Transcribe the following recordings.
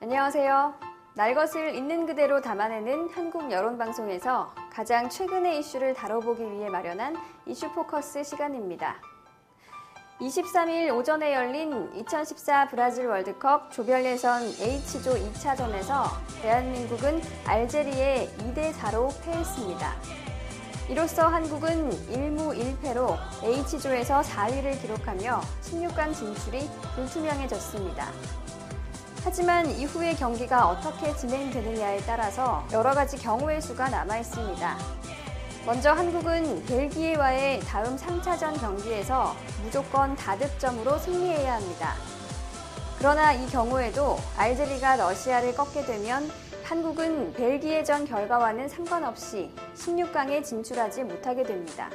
안녕하세요. 날 것을 있는 그대로 담아내는 한국 여론방송에서 가장 최근의 이슈를 다뤄보기 위해 마련한 이슈 포커스 시간입니다. 23일 오전에 열린 2014 브라질 월드컵 조별 예선 H조 2차전에서 대한민국은 알제리에 2대4로 패했습니다. 이로써 한국은 1무 1패로 H조에서 4위를 기록하며 16강 진출이 불투명해졌습니다. 하지만 이후의 경기가 어떻게 진행되느냐에 따라서 여러 가지 경우의 수가 남아있습니다. 먼저 한국은 벨기에와의 다음 3차전 경기에서 무조건 다득점으로 승리해야 합니다. 그러나 이 경우에도 알제리가 러시아를 꺾게 되면 한국은 벨기에전 결과와는 상관없이 16강에 진출하지 못하게 됩니다.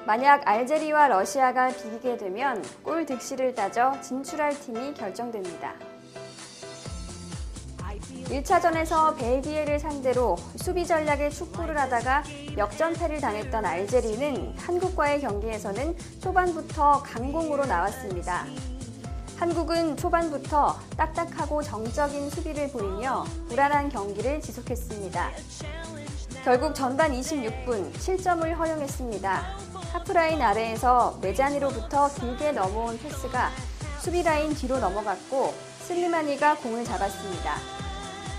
만약 알제리와 러시아가 비기게 되면 골 득실을 따져 진출할 팀이 결정됩니다. 1차전에서 벨기에를 상대로 수비 전략의 축구를 하다가 역전패를 당했던 알제리는 한국과의 경기에서는 초반부터 강공으로 나왔습니다. 한국은 초반부터 딱딱하고 정적인 수비를 보이며 불안한 경기를 지속했습니다. 결국 전반 26분 실점을 허용했습니다. 하프라인 아래에서 메자니로부터 길게 넘어온 패스가 수비라인 뒤로 넘어갔고 슬리마니가 공을 잡았습니다.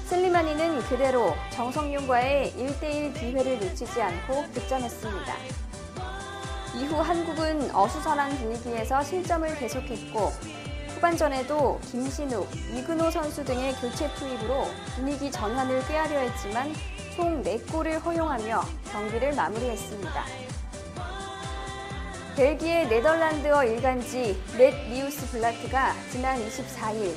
슬리마니는 그대로 정성용과의 1대1 기회를 놓치지 않고 득점했습니다. 이후 한국은 어수선한 분위기에서 실점을 계속했고 후반전에도 김신욱, 이근호 선수 등의 교체 투입으로 분위기 전환을 꾀하려 했지만 총 4골을 허용하며 경기를 마무리했습니다. 벨기에 네덜란드어 일간지 넷 뉴스 블라트가 지난 24일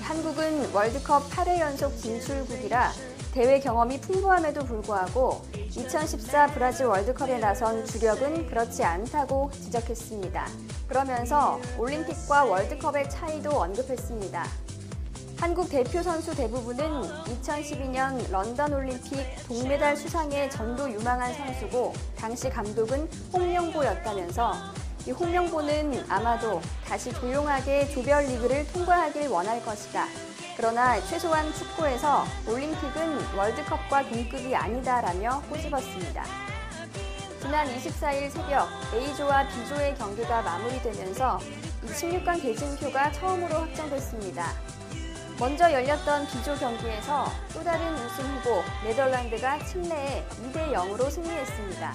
한국은 월드컵 8회 연속 진출국이라 대회 경험이 풍부함에도 불구하고 2014 브라질 월드컵에 나선 주력은 그렇지 않다고 지적했습니다. 그러면서 올림픽과 월드컵의 차이도 언급했습니다. 한국 대표 선수 대부분은 2012년 런던 올림픽 동메달 수상에 전도 유망한 선수고 당시 감독은 홍명보였다면서 이 홍명보는 아마도 다시 조용하게 조별리그를 통과하길 원할 것이다. 그러나 최소한 축구에서 올림픽은 월드컵과 동급이 아니다라며 꼬집었습니다. 지난 24일 새벽 A조와 B조의 경기가 마무리되면서 16강 대진표가 처음으로 확정됐습니다. 먼저 열렸던 B조 경기에서 또 다른 우승 후보 네덜란드가 칠레에 2대0으로 승리했습니다.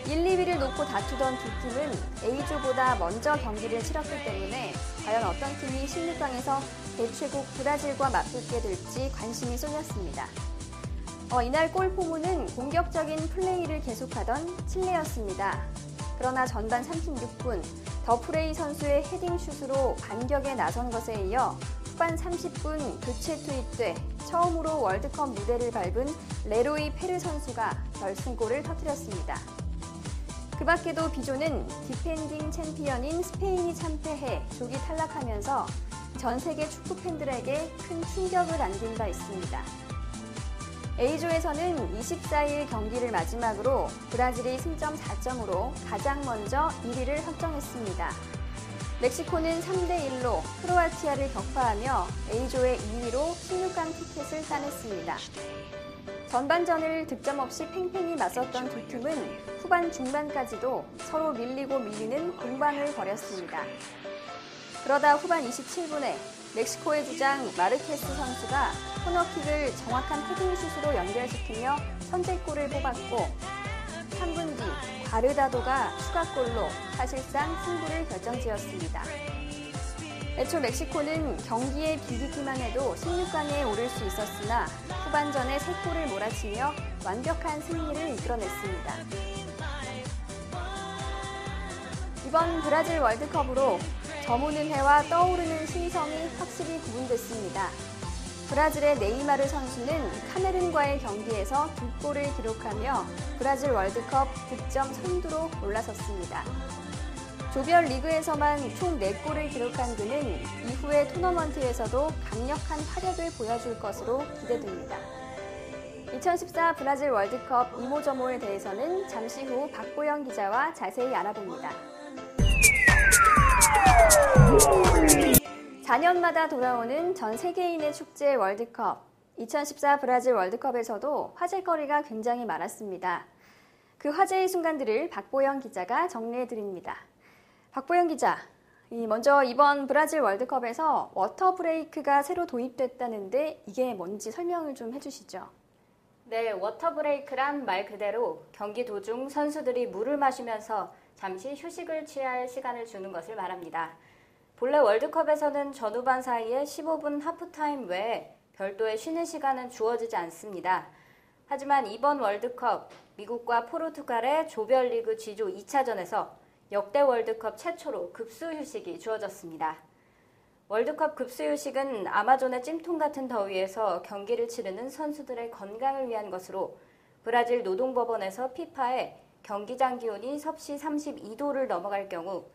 1, 2위를 놓고 다투던 두 팀은 A조보다 먼저 경기를 치렀기 때문에 과연 어떤 팀이 16강에서 대최국 브라질과 맞붙게 될지 관심이 쏠렸습니다. 이날 골 포문은 공격적인 플레이를 계속하던 칠레였습니다. 그러나 전반 36분 더프레이 선수의 헤딩슛으로 반격에 나선 것에 이어 후반 30분 교체 투입돼 처음으로 월드컵 무대를 밟은 레로이 페르 선수가 결승골을 터뜨렸습니다. 그 밖에도 B조는 디펜딩 챔피언인 스페인이 참패해 조기 탈락하면서 전 세계 축구 팬들에게 큰 충격을 안긴 바 있습니다. A조에서는 24일 경기를 마지막으로 브라질이 승점 4점으로 가장 먼저 1위를 확정했습니다. 멕시코는 3대1로 크로아티아를 격파하며 A조의 2위로 16강 티켓을 따냈습니다. 전반전을 득점 없이 팽팽히 맞섰던 두 팀은 후반 중반까지도 서로 밀리고 밀리는 공방을 벌였습니다. 그러다 후반 27분에 멕시코의 주장 마르케스 선수가 코너킥을 정확한 헤딩슛으로 연결시키며 선제골을 뽑았고 3분 뒤 바르다도가 추가골로 사실상 승부를 결정지었습니다. 애초 멕시코는 경기에 비기기만 해도 16강에 오를 수 있었으나 후반전에 3골을 몰아치며 완벽한 승리를 이끌어냈습니다. 이번 브라질 월드컵으로 저무는 해와 떠오르는 신성이 확실히 구분됐습니다. 브라질의 네이마르 선수는 카메룬과의 경기에서 2골을 기록하며 브라질 월드컵 득점 선두로 올라섰습니다. 조별 리그에서만 총 4골을 기록한 그는 이후의 토너먼트에서도 강력한 활약을 보여줄 것으로 기대됩니다. 2014 브라질 월드컵 이모저모에 대해서는 잠시 후 박보영 기자와 자세히 알아봅니다. 4년마다 돌아오는 전 세계인의 축제 월드컵. 2014 브라질 월드컵에서도 화제거리가 굉장히 많았습니다. 그 화제의 순간들을 박보영 기자가 정리해드립니다. 박보영 기자, 먼저 이번 브라질 월드컵에서 워터 브레이크가 새로 도입됐다는데 이게 뭔지 설명을 좀 해주시죠. 네, 워터 브레이크란 말 그대로 경기 도중 선수들이 물을 마시면서 잠시 휴식을 취할 시간을 주는 것을 말합니다. 본래 월드컵에서는 전후반 사이에 15분 하프타임 외에 별도의 쉬는 시간은 주어지지 않습니다. 하지만 이번 월드컵 미국과 포르투갈의 조별리그 G조 2차전에서 역대 월드컵 최초로 급수 휴식이 주어졌습니다. 월드컵 급수 휴식은 아마존의 찜통 같은 더위에서 경기를 치르는 선수들의 건강을 위한 것으로 브라질 노동법원에서 피파에 경기장 기온이 섭씨 32도를 넘어갈 경우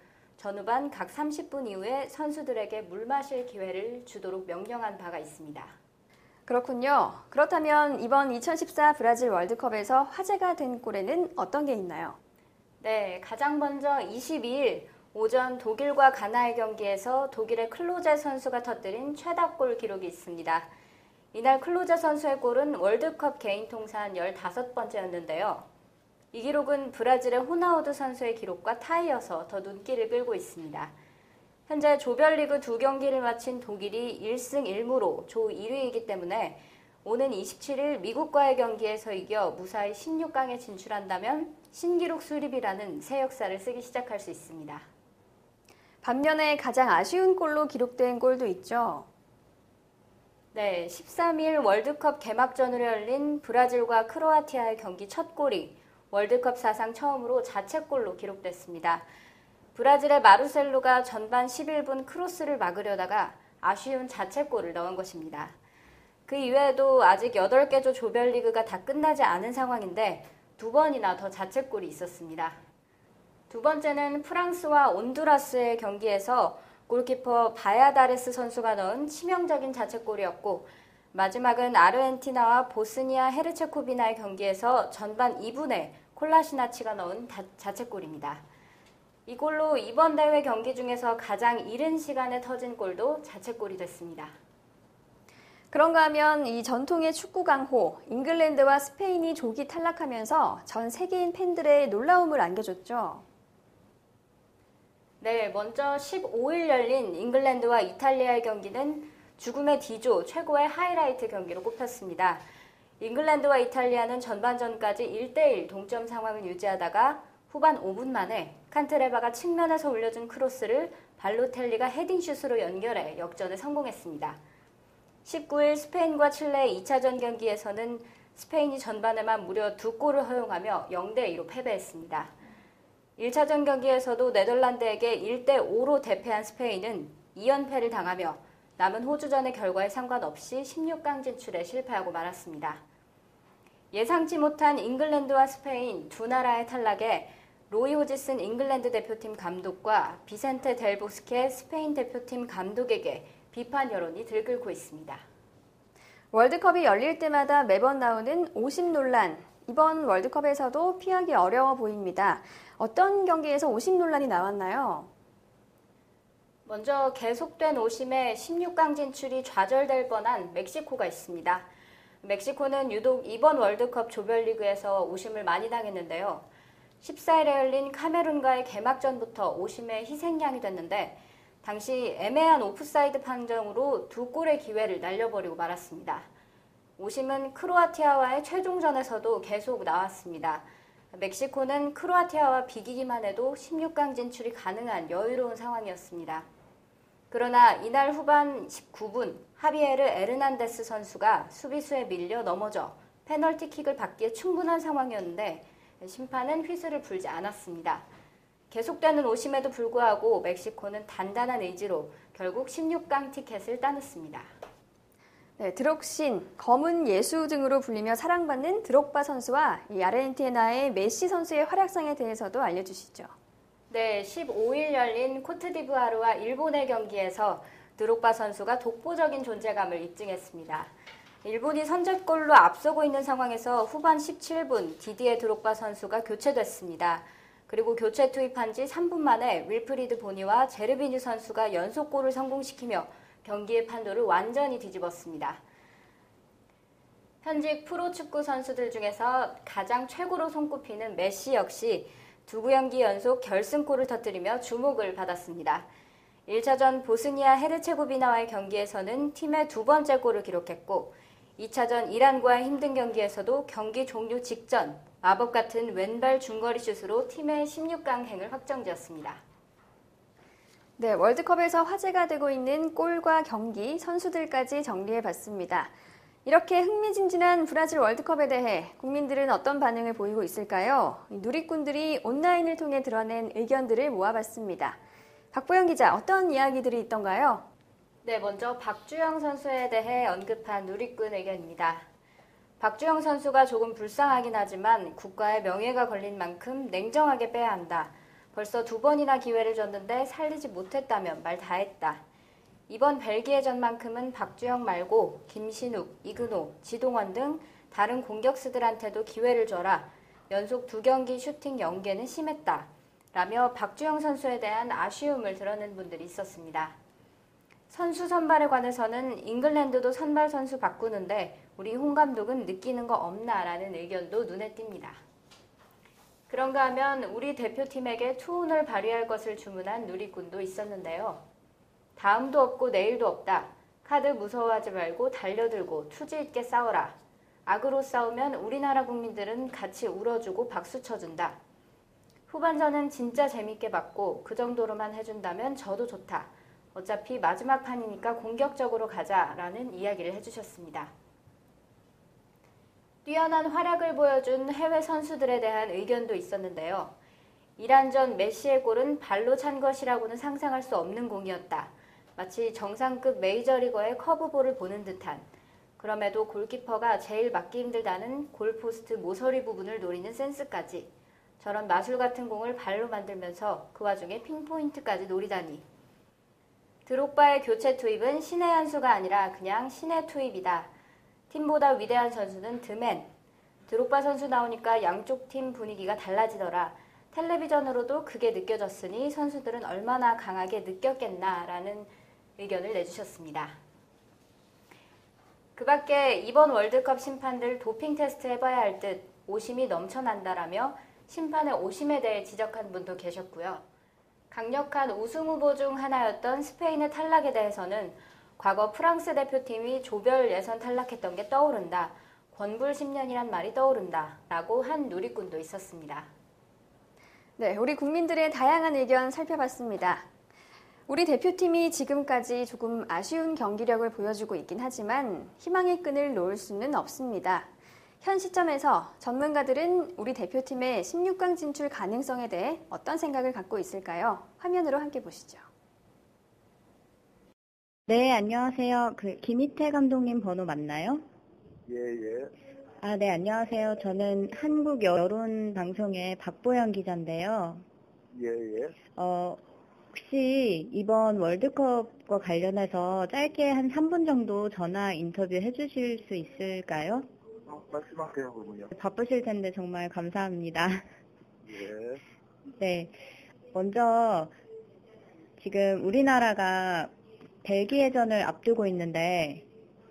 전후반 각 30분 이후에 선수들에게 물 마실 기회를 주도록 명령한 바가 있습니다. 그렇군요. 그렇다면 이번 2014 브라질 월드컵에서 화제가 된 골에는 어떤 게 있나요? 네, 가장 먼저 22일 오전 독일과 가나의 경기에서 독일의 클로제 선수가 터뜨린 최다골 기록이 있습니다. 이날 클로제 선수의 골은 월드컵 개인 통산 15번째였는데요. 이 기록은 브라질의 호나우두 선수의 기록과 타이어서 더 눈길을 끌고 있습니다. 현재 조별리그 2경기를 마친 독일이 1승 1무로 조 1위이기 때문에 오는 27일 미국과의 경기에서 이겨 무사히 16강에 진출한다면 신기록 수립이라는 새 역사를 쓰기 시작할 수 있습니다. 반면에 가장 아쉬운 골로 기록된 골도 있죠. 네, 13일 월드컵 개막전으로 열린 브라질과 크로아티아의 경기 첫 골이 월드컵 사상 처음으로 자책골로 기록됐습니다. 브라질의 마르셀로가 전반 11분 크로스를 막으려다가 아쉬운 자책골을 넣은 것입니다. 그 이외에도 아직 8개 조 조별리그가 다 끝나지 않은 상황인데 2번이나 더 자책골이 있었습니다. 두 번째는 프랑스와 온두라스의 경기에서 골키퍼 바야다레스 선수가 넣은 치명적인 자책골이었고 마지막은 아르헨티나와 보스니아 헤르체코비나의 경기에서 전반 2분에 콜라시나치가 넣은 자책골입니다. 이 골로 이번 대회 경기 중에서 가장 이른 시간에 터진 골도 자책골이 됐습니다. 그런가 하면 이 전통의 축구 강호 잉글랜드와 스페인이 조기 탈락하면서 전 세계인 팬들의 놀라움을 안겨줬죠. 네, 먼저 15일 열린 잉글랜드와 이탈리아의 경기는 죽음의 D조 최고의 하이라이트 경기로 꼽혔습니다. 잉글랜드와 이탈리아는 전반전까지 1대1 동점 상황을 유지하다가 후반 5분 만에 칸트레바가 측면에서 올려준 크로스를 발로텔리가 헤딩슛으로 연결해 역전에 성공했습니다. 19일 스페인과 칠레의 2차전 경기에서는 스페인이 전반에만 무려 2골을 허용하며 0대2로 패배했습니다. 1차전 경기에서도 네덜란드에게 1대5로 대패한 스페인은 2연패를 당하며 남은 호주전의 결과에 상관없이 16강 진출에 실패하고 말았습니다. 예상치 못한 잉글랜드와 스페인 두 나라의 탈락에 로이 호지슨 잉글랜드 대표팀 감독과 비센테 델 보스케 스페인 대표팀 감독에게 비판 여론이 들끓고 있습니다. 월드컵이 열릴 때마다 매번 나오는 오심 논란. 이번 월드컵에서도 피하기 어려워 보입니다. 어떤 경기에서 오심 논란이 나왔나요? 먼저 계속된 오심에 16강 진출이 좌절될 뻔한 멕시코가 있습니다. 멕시코는 유독 이번 월드컵 조별리그에서 오심을 많이 당했는데요. 14일에 열린 카메룬과의 개막전부터 오심의 희생양이 됐는데 당시 애매한 오프사이드 판정으로 2골의 기회를 날려버리고 말았습니다. 오심은 크로아티아와의 최종전에서도 계속 나왔습니다. 멕시코는 크로아티아와 비기기만 해도 16강 진출이 가능한 여유로운 상황이었습니다. 그러나 이날 후반 19분 하비에르 에르난데스 선수가 수비수에 밀려 넘어져 페널티킥을 받기에 충분한 상황이었는데 심판은 휘슬을 불지 않았습니다. 계속되는 오심에도 불구하고 멕시코는 단단한 의지로 결국 16강 티켓을 따냈습니다. 네, 드록신, 검은 예수 등으로 불리며 사랑받는 드록바 선수와 이 아르헨티나의 메시 선수의 활약상에 대해서도 알려주시죠. 네, 15일 열린 코트디부아르와 일본의 경기에서 드록바 선수가 독보적인 존재감을 입증했습니다. 일본이 선제골로 앞서고 있는 상황에서 후반 17분 디디에 드록바 선수가 교체됐습니다. 그리고 교체 투입한 지 3분 만에 윌프리드 보니와 제르비뉴 선수가 연속골을 성공시키며 경기의 판도를 완전히 뒤집었습니다. 현직 프로축구 선수들 중에서 가장 최고로 손꼽히는 메시 역시 두 경기 연속 결승골을 터뜨리며 주목을 받았습니다. 1차전 보스니아 헤르체고비나와의 경기에서는 팀의 두 번째 골을 기록했고 2차전 이란과의 힘든 경기에서도 경기 종료 직전 마법 같은 왼발 중거리 슛으로 팀의 16강 행을 확정지었습니다. 네, 월드컵에서 화제가 되고 있는 골과 경기, 선수들까지 정리해봤습니다. 이렇게 흥미진진한 브라질 월드컵에 대해 국민들은 어떤 반응을 보이고 있을까요? 누리꾼들이 온라인을 통해 드러낸 의견들을 모아봤습니다. 박보영 기자, 어떤 이야기들이 있던가요? 네, 먼저 박주영 선수에 대해 언급한 누리꾼 의견입니다. 박주영 선수가 조금 불쌍하긴 하지만 국가의 명예가 걸린 만큼 냉정하게 빼야 한다. 벌써 2번이나 기회를 줬는데 살리지 못했다면 말 다 했다. 이번 벨기에전만큼은 박주영 말고 김신욱, 이근호, 지동원 등 다른 공격수들한테도 기회를 줘라. 연속 2경기 슈팅 연계는 심했다. 라며 박주영 선수에 대한 아쉬움을 드러낸 분들이 있었습니다. 선수 선발에 관해서는 잉글랜드도 선발 선수 바꾸는데 우리 홍 감독은 느끼는 거 없나라는 의견도 눈에 띕니다. 그런가 하면 우리 대표팀에게 투혼을 발휘할 것을 주문한 누리꾼도 있었는데요. 다음도 없고 내일도 없다. 카드 무서워하지 말고 달려들고 투지 있게 싸워라. 악으로 싸우면 우리나라 국민들은 같이 울어주고 박수 쳐준다. 후반전은 진짜 재밌게 봤고 그 정도로만 해준다면 저도 좋다. 어차피 마지막 판이니까 공격적으로 가자라는 이야기를 해주셨습니다. 뛰어난 활약을 보여준 해외 선수들에 대한 의견도 있었는데요. 이란전 메시의 골은 발로 찬 것이라고는 상상할 수 없는 공이었다. 마치 정상급 메이저리거의 커브볼을 보는 듯한, 그럼에도 골키퍼가 제일 막기 힘들다는 골포스트 모서리 부분을 노리는 센스까지, 저런 마술 같은 공을 발로 만들면서 그 와중에 핀포인트까지 노리다니. 드록바의 교체 투입은 신의 한 수가 아니라 그냥 신의 투입이다. 팀보다 위대한 선수는 드맨. 드록바 선수 나오니까 양쪽 팀 분위기가 달라지더라. 텔레비전으로도 그게 느껴졌으니 선수들은 얼마나 강하게 느꼈겠나라는 의견을 내주셨습니다. 그 밖에 이번 월드컵 심판들 도핑 테스트 해봐야 할 듯 오심이 넘쳐난다라며 심판의 오심에 대해 지적한 분도 계셨고요. 강력한 우승 후보 중 하나였던 스페인의 탈락에 대해서는 과거 프랑스 대표팀이 조별 예선 탈락했던 게 떠오른다. 권불 10년이란 말이 떠오른다. 라고 한 누리꾼도 있었습니다. 네, 우리 국민들의 다양한 의견 살펴봤습니다. 우리 대표팀이 지금까지 조금 아쉬운 경기력을 보여주고 있긴 하지만 희망의 끈을 놓을 수는 없습니다. 현 시점에서 전문가들은 우리 대표팀의 16강 진출 가능성에 대해 어떤 생각을 갖고 있을까요? 화면으로 함께 보시죠. 네, 안녕하세요. 김희태 감독님 번호 맞나요? 예. 네, 안녕하세요. 저는 한국 여론 방송의 박보영 기자인데요. 예. 혹시 이번 월드컵과 관련해서 짧게 한 3분 정도 전화 인터뷰 해주실 수 있을까요? 말씀하세요, 그분요. 바쁘실 텐데 정말 감사합니다. 예. 네, 먼저 지금 우리나라가 벨기에전을 앞두고 있는데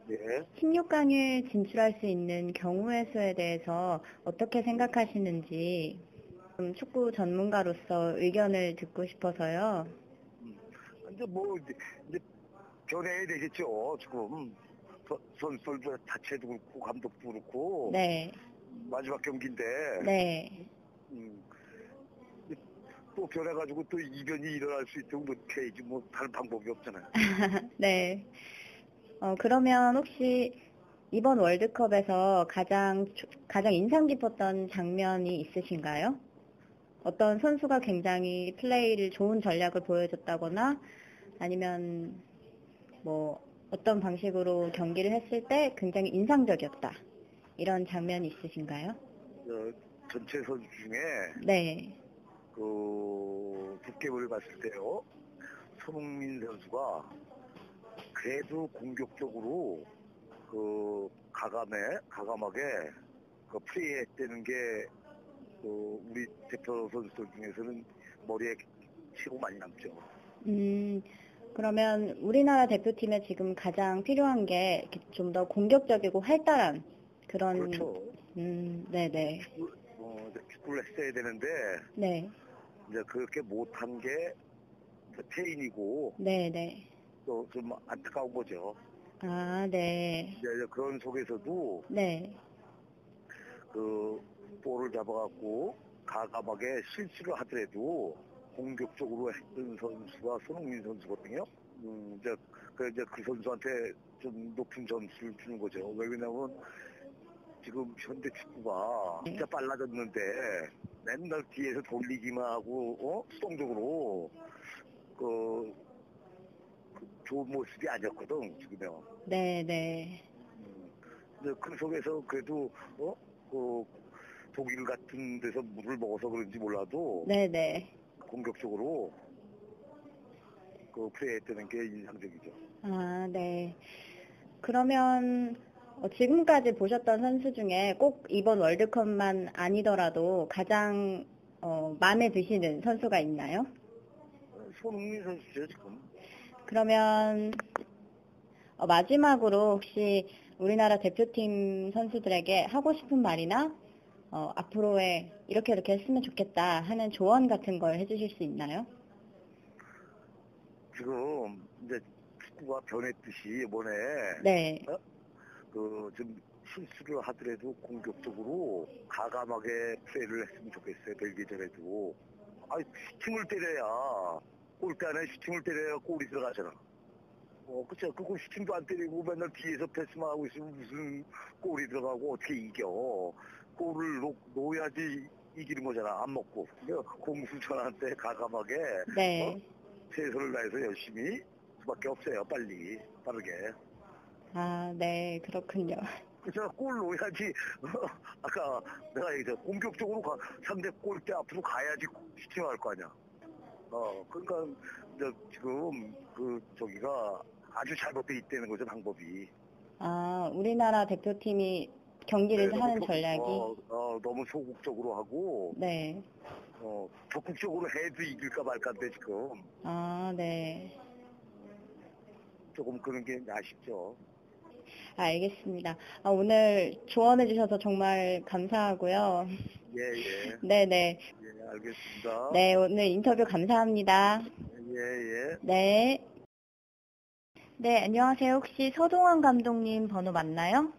예. 16강에 진출할 수 있는 경우의 수에 대해서 어떻게 생각하시는지 좀 축구 전문가로서 의견을 듣고 싶어서요. 이제 변해야 되겠죠, 지금. 선수들 자체도 그렇고, 감독도 그렇고. 네. 마지막 경기인데. 네. 또 변해가지고 또 이변이 일어날 수 있도록 그렇게 해야지, 다른 방법이 없잖아요. 네. 그러면 혹시 이번 월드컵에서 가장 인상 깊었던 장면이 있으신가요? 어떤 선수가 굉장히 플레이를 좋은 전략을 보여줬다거나 아니면 어떤 방식으로 경기를 했을 때 굉장히 인상적이었다. 이런 장면이 있으신가요? 전체 선수 중에 네. 북게임을 봤을 때요. 손흥민 선수가 그래도 공격적으로 가감하게 플레이했다는 게 우리 대표 선수들 중에서는 머리에 치고 많이 남죠. 그러면 우리나라 대표팀에 지금 가장 필요한 게 좀 더 공격적이고 활달한 그런, 그렇죠. 네네. 축구를 했어야 되는데 네, 이제 그렇게 못한 게 페인이고 네네. 또 좀 안타까운 거죠. 아, 네. 이제 그런 속에서도 네, 그 볼을 잡아갖고 가감하게 실수를 하더라도 공격적으로 했던 선수가 손흥민 선수거든요. 이제 그 선수한테 좀 높은 점수를 주는 거죠. 왜냐면 지금 현대 축구가 진짜 빨라졌는데 맨날 뒤에서 돌리기만 하고 수동적으로 그 좋은 모습이 아니었거든 지금요. 네네. 근데 그 속에서 그래도 그 독일 같은 데서 물을 먹어서 그런지 몰라도 네네. 공격적으로 그 플레이했다는 게 인상적이죠. 아, 네. 그러면 지금까지 보셨던 선수 중에 꼭 이번 월드컵만 아니더라도 가장 마음에 드시는 선수가 있나요? 손흥민 선수죠 지금. 그러면 마지막으로 혹시 우리나라 대표팀 선수들에게 하고 싶은 말이나 앞으로의 이렇게 했으면 좋겠다 하는 조언 같은 걸 해주실 수 있나요? 지금 이제 축구가 변했듯이 이번에 네, 좀 실수를 하더라도 공격적으로 가감하게 플레이를 했으면 좋겠어요. 벨기에전에도. 슈팅을 때려야 골대 안에 슈팅을 때려야 골이 들어가잖아. 그쵸. 그거 슈팅도 안 때리고 맨날 뒤에서 패스만 하고 있으면 무슨 골이 들어가고 어떻게 이겨. 골을 놓아야지 이기는 거잖아. 안 먹고. 공수전한테 가감하게 네. 최선을 다해서 열심히 수밖에 없어요. 빠르게. 아, 네, 그렇군요. 그래서 골 넣어야지. 아까 내가 얘기했죠. 공격적으로 상대 골대 앞으로 가야지 슈팅할 거 아니야. 그러니까 이제 지금 저기가 아주 잘못돼 있다는 거죠, 방법이. 아, 우리나라 대표팀이 경기를 하는 전략이? 너무 소극적으로 하고 네. 적극적으로 해도 이길까 말까인데 지금 아, 네. 조금 그런 게 아쉽죠. 알겠습니다. 오늘 조언해 주셔서 정말 감사하고요. 예. 네네. 예, 알겠습니다. 네, 오늘 인터뷰 감사합니다. 예. 네. 네, 안녕하세요. 혹시 서동원 감독님 번호 맞나요?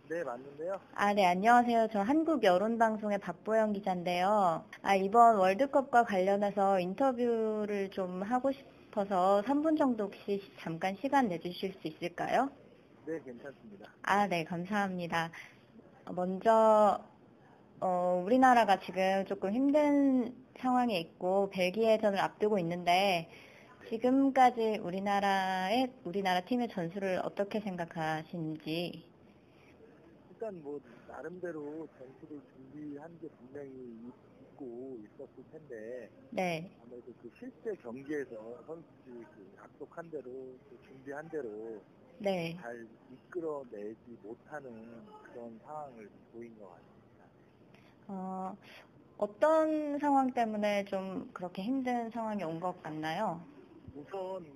네, 맞는데요. 네, 안녕하세요. 저 한국여론방송의 박보영 기자인데요. 이번 월드컵과 관련해서 인터뷰를 좀 하고 싶어서 3분 정도 혹시 잠깐 시간 내주실 수 있을까요? 네, 괜찮습니다. 네, 감사합니다. 먼저, 우리나라가 지금 조금 힘든 상황에 있고, 벨기에전을 앞두고 있는데, 지금까지 우리나라 팀의 전술을 어떻게 생각하시는지? 일단 나름대로 전술을 준비한 게 분명히 있고 있었을 텐데, 네, 아무래도 그 실제 경기에서 선수들이 약속한 대로, 준비한 대로 네. 잘 이끌어내지 못하는 그런 상황을 보인 것 같습니다. 어떤 상황 때문에 좀 그렇게 힘든 상황이 온 것 같나요? 우선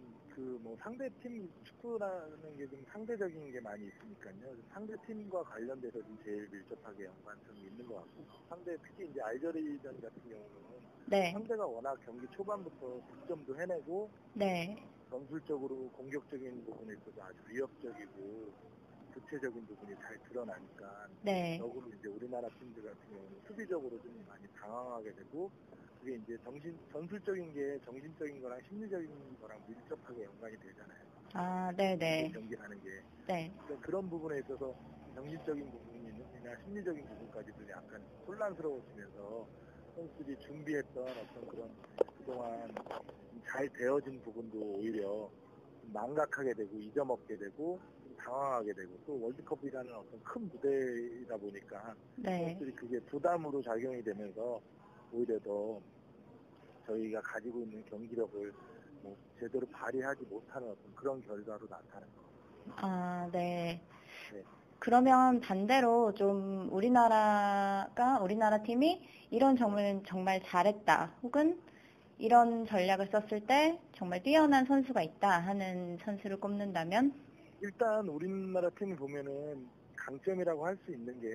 상대팀 축구라는 게 좀 상대적인 게 많이 있으니까요. 상대팀과 관련돼서 좀 제일 밀접하게 연관성이 있는 것 같고, 특히 이제 알제리전 같은 경우는 네, 상대가 워낙 경기 초반부터 득점도 해내고 네, 전술적으로 공격적인 부분에 있어서 아주 위협적이고 구체적인 부분이 잘 드러나니까 네, 역으로 이제 우리나라 팀들 같은 경우는 수비적으로 좀 많이 당황하게 되고, 그게 이제 전술적인 게 정신적인 거랑 심리적인 거랑 밀접하게 연관이 되잖아요. 네네, 경기하는 게. 네, 그러니까 그런 부분에 있어서 정신적인 부분이나 심리적인 부분까지도 약간 혼란스러워지면서 선수들이 준비했던 어떤 그런 그동안 잘 되어진 부분도 오히려 망각하게 되고 잊어먹게 되고 당황하게 되고, 또 월드컵이라는 어떤 큰 무대이다 보니까 네. 선수들이 그게 부담으로 작용이 되면서 오히려 더 저희가 가지고 있는 경기력을 제대로 발휘하지 못하는 어떤 그런 결과로 나타나는 겁니다. 네. 네. 그러면 반대로 좀 우리나라 팀이 이런 점을 정말 잘했다, 혹은 이런 전략을 썼을 때 정말 뛰어난 선수가 있다 하는 선수를 꼽는다면? 일단 우리나라 팀을 보면은 강점이라고 할 수 있는 게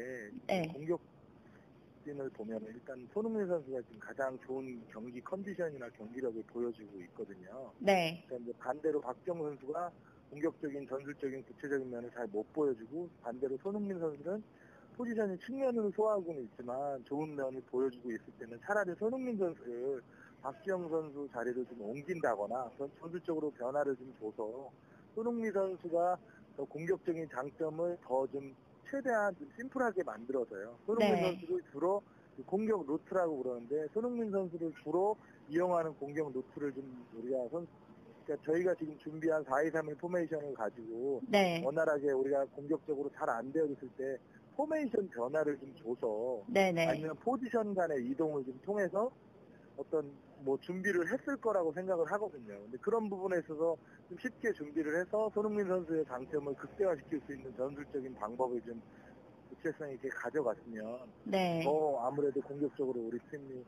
네. 공격진을 보면은 일단 손흥민 선수가 지금 가장 좋은 경기 컨디션이나 경기력을 보여주고 있거든요. 네. 그러니까 이제 반대로 박정 선수가 공격적인 전술적인 구체적인 면을 잘 못 보여주고 반대로 손흥민 선수는 포지션이 측면으로 소화하고는 있지만 좋은 면을 보여주고 있을 때는 차라리 손흥민 선수를 박지영 선수 자리로 좀 옮긴다거나 전술적으로 변화를 좀 줘서 손흥민 선수가 더 공격적인 장점을 더 좀 최대한 좀 심플하게 만들어서요. 손흥민 네. 선수를 주로 공격 루트라고 그러는데 손흥민 선수를 주로 이용하는 공격 루트를 좀 우리가 그러니까 저희가 지금 준비한 4-2-3-1 포메이션을 가지고 네. 원활하게 우리가 공격적으로 잘 안 되어 있을 때 포메이션 변화를 좀 줘서 네네. 아니면 포지션 간의 이동을 좀 통해서 어떤 뭐 준비를 했을 거라고 생각을 하거든요. 근데 그런 부분에 있어서 좀 쉽게 준비를 해서 손흥민 선수의 장점을 극대화시킬 수 있는 전술적인 방법을 좀 구체성 있게 가져갔으면 네. 더 아무래도 공격적으로 우리 팀이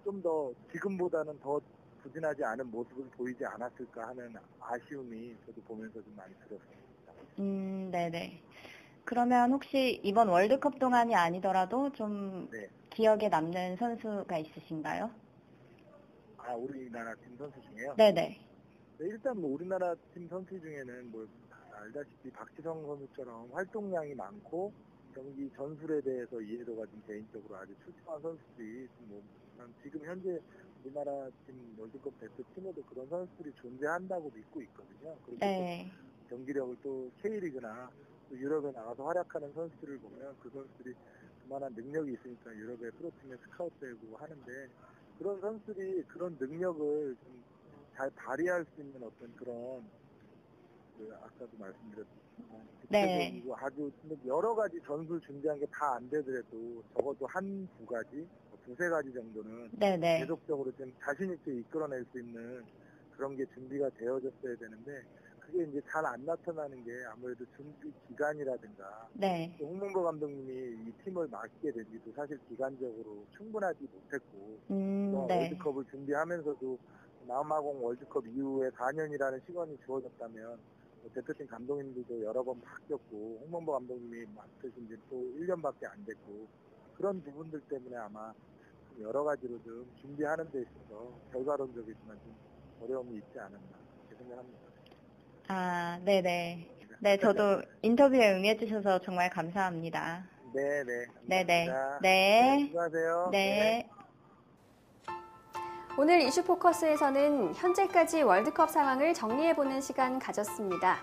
좀 더 지금보다는 더 부진하지 않은 모습을 보이지 않았을까 하는 아쉬움이 저도 보면서 좀 많이 들었습니다. 네네. 그러면 혹시 이번 월드컵 동안이 아니더라도 좀 네. 기억에 남는 선수가 있으신가요? 아, 우리나라 팀 선수 중에요? 네네. 네, 일단 뭐 우리나라 팀 선수 중에는 뭐 알다시피 박지성 선수처럼 활동량이 많고 경기 전술에 대해서 이해도가 좀 개인적으로 아주 출중한 선수들이 뭐 지금 현재 우리나라 팀 월드컵 대표팀에도 그런 선수들이 존재한다고 믿고 있거든요. 그리고 네. 또 경기력을 또 K리그나 또 유럽에 나가서 활약하는 선수들을 보면 그 선수들이 그만한 능력이 있으니까 유럽의 프로팀에 스카우트되고 하는데 그런 선수들이 그런 능력을 좀 잘 발휘할 수 있는 어떤 그런 아까도 말씀드렸지만 네. 구체적이고 아주 여러 가지 전술 준비한 게 다 안 되더라도 적어도 한 두 가지, 두세 가지 정도는 네네. 계속적으로 좀 자신 있게 이끌어낼 수 있는 그런 게 준비가 되어졌어야 되는데 그게 이제 잘 안 나타나는 게 아무래도 준비 기간이라든가 네. 또 홍명보 감독님이 이 팀을 맡게 된 지도 사실 기간적으로 충분하지 못했고 또 네. 월드컵을 준비하면서도 남아공 월드컵 이후에 4년이라는 시간이 주어졌다면 대표팀 감독님들도 여러 번 바뀌었고 홍명보 감독님이 맡으신 지 또 1년밖에 안 됐고 그런 부분들 때문에 아마 여러 가지로 좀 준비하는 데 있어서 결과론적이지만 좀 어려움이 있지 않았나 그렇게 생각합니다. 아, 네네. 네, 저도 인터뷰에 응해주셔서 정말 감사합니다. 네네. 네네. 감사합니다. 네. 수고하세요. 네. 오늘 이슈 포커스에서는 현재까지 월드컵 상황을 정리해보는 시간 가졌습니다.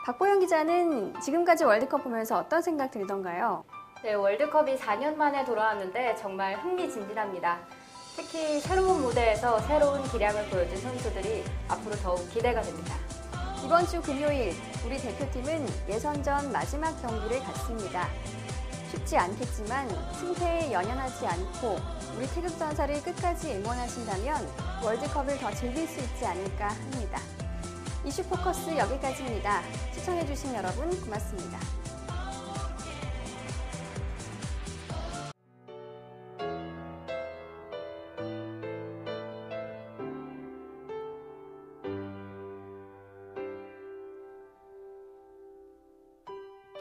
박보영 기자는 지금까지 월드컵 보면서 어떤 생각 들던가요? 네, 월드컵이 4년 만에 돌아왔는데 정말 흥미진진합니다. 특히 새로운 무대에서 새로운 기량을 보여준 선수들이 앞으로 더욱 기대가 됩니다. 이번 주 금요일 우리 대표팀은 예선전 마지막 경기를 갖습니다. 쉽지 않겠지만 승패에 연연하지 않고 우리 태극전사를 끝까지 응원하신다면 월드컵을 더 즐길 수 있지 않을까 합니다. 이슈 포커스 여기까지입니다. 시청해주신 여러분 고맙습니다.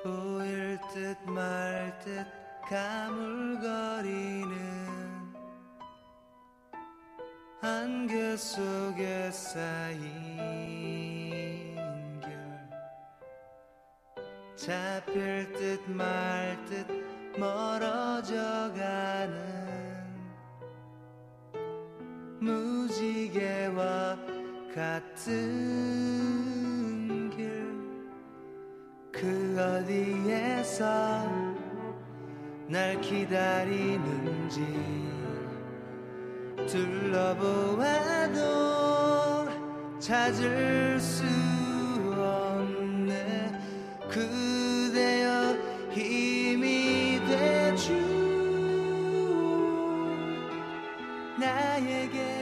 보일 듯 말 듯 가물거리는 안개 속에 쌓인 결 잡힐 듯 말 듯 멀어져가는 무지개와 같은 길 그 어디에서 날 기다리는지 둘러보아도 찾을 수 없네 그대여 힘이 되주 나에게